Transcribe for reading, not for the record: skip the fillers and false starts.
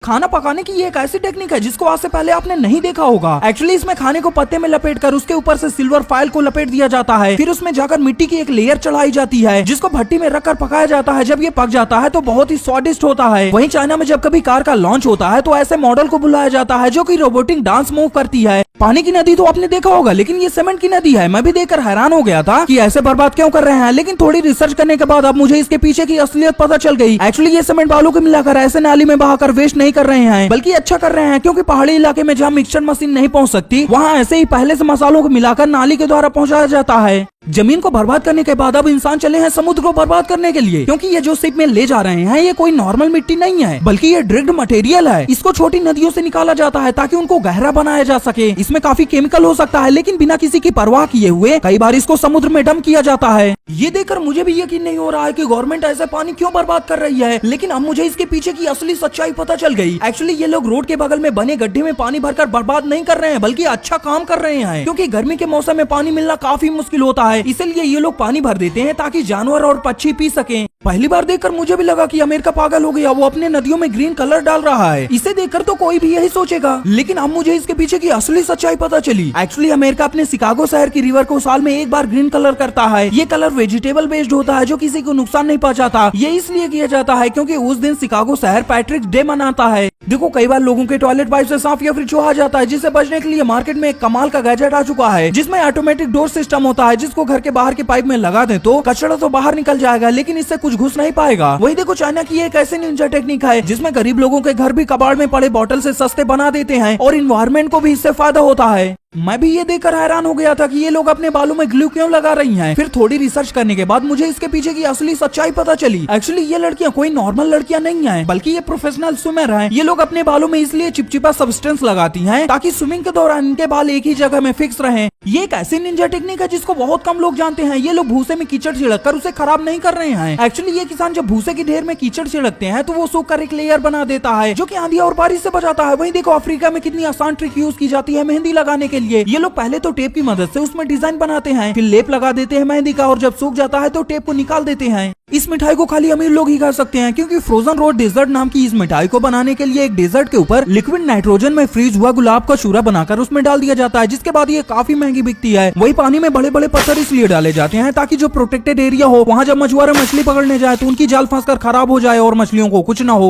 खाना पकाने की ये एक ऐसी टेक्निक है जिसको आज से पहले आपने नहीं देखा होगा। एक्चुअली इसमें खाने को पत्ते में लपेटकर उसके ऊपर से सिल्वर फॉइल को लपेट दिया जाता है, फिर उसमें जाकर मिट्टी की एक लेयर चढ़ाई जाती है जिसको भट्टी में रखकर पकाया जाता है। जब ये पक जाता है तो बहुत ही स्वादिष्ट होता है। वहीं चाइना में जब कभी कार का लॉन्च होता है तो ऐसे मॉडल को बुलाया जाता है जो कि रोबोटिक डांस मूव करती है। पानी की नदी तो आपने देखा होगा, लेकिन ये सीमेंट की नदी है। मैं भी देखकर हैरान हो गया था कि ऐसे बर्बाद क्यों कर रहे हैं, लेकिन थोड़ी रिसर्च करने के बाद अब मुझे इसके पीछे की असलियत पता चल गई। एक्चुअली ये सीमेंट बालू को मिलाकर ऐसे नाली में बहाकर वेस्ट नहीं कर रहे हैं, बल्कि अच्छा कर रहे हैं, क्योंकि पहाड़ी इलाके में जहाँ मिक्सर मशीन नहीं पहुँच सकती वहाँ ऐसे ही पहले से मसालों को मिलाकर नाली के द्वारा पहुँचाया जाता है। जमीन को बर्बाद करने के बाद अब इंसान चले हैं समुद्र को बर्बाद करने के लिए, क्योंकि ये जो शिप में ले जा रहे हैं ये कोई नॉर्मल मिट्टी नहीं है, बल्कि ये ड्रिग्ड मटेरियल है। इसको छोटी नदियों से निकाला जाता है ताकि उनको गहरा बनाया जा सके। इसमें काफी केमिकल हो सकता है, लेकिन बिना किसी की परवाह किए हुए कई बार इसको समुद्र में डंप किया जाता है। ये देखकर मुझे भी यकीन नहीं हो रहा है कि गवर्नमेंट ऐसा पानी क्यों बर्बाद कर रही है, लेकिन अब मुझे इसके पीछे की असली सच्चाई पता चल गई। एक्चुअली ये लोग रोड के बगल में बने गड्ढे में पानी भरकर बर्बाद नहीं कर रहे हैं, बल्कि अच्छा काम कर रहे हैं, क्योंकि गर्मी के मौसम में पानी मिलना काफी मुश्किल होता है। इसलिए ये लोग पानी भर देते हैं ताकि जानवर और पक्षी पी सकें। पहली बार देखकर मुझे भी लगा कि अमेरिका पागल हो गया, वो अपने नदियों में ग्रीन कलर डाल रहा है। इसे देखकर तो कोई भी यही सोचेगा, लेकिन अब मुझे इसके पीछे की असली सच्चाई पता चली। एक्चुअली अमेरिका अपने शिकागो शहर की रिवर को साल में एक बार ग्रीन कलर करता है। ये कलर वेजिटेबल बेस्ड होता है जो किसी को नुकसान नहीं पहुंचाता। ये इसलिए किया जाता है क्योंकि उस दिन शिकागो शहर पैट्रिक डे मनाता है। देखो, कई बार लोगों के टॉयलेट पाइप से सांप या फिर चूहा जाता है, जिससे बचने के लिए मार्केट में एक कमाल का गैजेट आ चुका है जिसमें ऑटोमेटिक डोर सिस्टम होता है, जिसको घर के बाहर के पाइप में लगा दे तो कचरा तो बाहर निकल जाएगा, लेकिन इससे कुछ घुस नहीं पाएगा। वही देखो, चाइना की एक ऐसी निंजा टेक्निक है जिसमें गरीब लोगों के घर भी कबाड़ में पड़े बोतल से सस्ते बना देते हैं और इन्वायरमेंट को भी इससे फायदा होता है। मैं भी ये देखकर हैरान हो गया था कि ये लोग अपने बालों में ग्लू क्यों लगा रही हैं। फिर थोड़ी रिसर्च करने के बाद मुझे इसके पीछे की असली सच्चाई पता चली। एक्चुअली ये लड़कियां कोई नॉर्मल लड़कियां नहीं हैं, बल्कि ये प्रोफेशनल स्विमर हैं। ये लोग अपने बालों में इसलिए चिपचिपा सब्सटेंस लगाती हैं ताकि स्विमिंग के दौरान इनके बाल एक ही जगह में फिक्स रहें। ये एक ऐसी निंजा टेक्निक है जिसको बहुत कम लोग जानते हैं। ये लोग भूसे में कीचड़ छिड़क कर उसे खराब नहीं कर रहे हैं। एक्चुअली ये किसान जब भूसे की ढेर में कीचड़ छिड़कते हैं तो वो सूख कर एक लेयर बना देता है जो कि आंधी और बारिश से बचाता है। वहीं देखो, अफ्रीका में कितनी आसान ट्रिक यूज की जाती है मेहंदी लगाने के लिए। ये लोग पहले तो टेप की मदद से उसमें डिजाइन बनाते हैं, फिर लेप लगा देते हैं मेहंदी का, और जब सूख जाता है तो टेप को निकाल देते हैं। इस मिठाई को खाली अमीर लोग ही खा सकते हैं, क्योंकि फ्रोजन रोड डेजर्ट नाम की इस मिठाई को बनाने के लिए एक डेजर्ट के ऊपर लिक्विड नाइट्रोजन में फ्रीज हुआ गुलाब का चूरा बनाकर उसमें डाल दिया जाता है, जिसके बाद ये काफी महंगी बिकती है। वही पानी में बड़े बड़े पत्थर इसलिए डाले जाते हैं ताकि जो प्रोटेक्टेड एरिया हो वहाँ जब मछुआरे मछली पकड़ने जाए तो उनकी जाल फंसकर खराब हो जाए और मछलियों को कुछ न हो।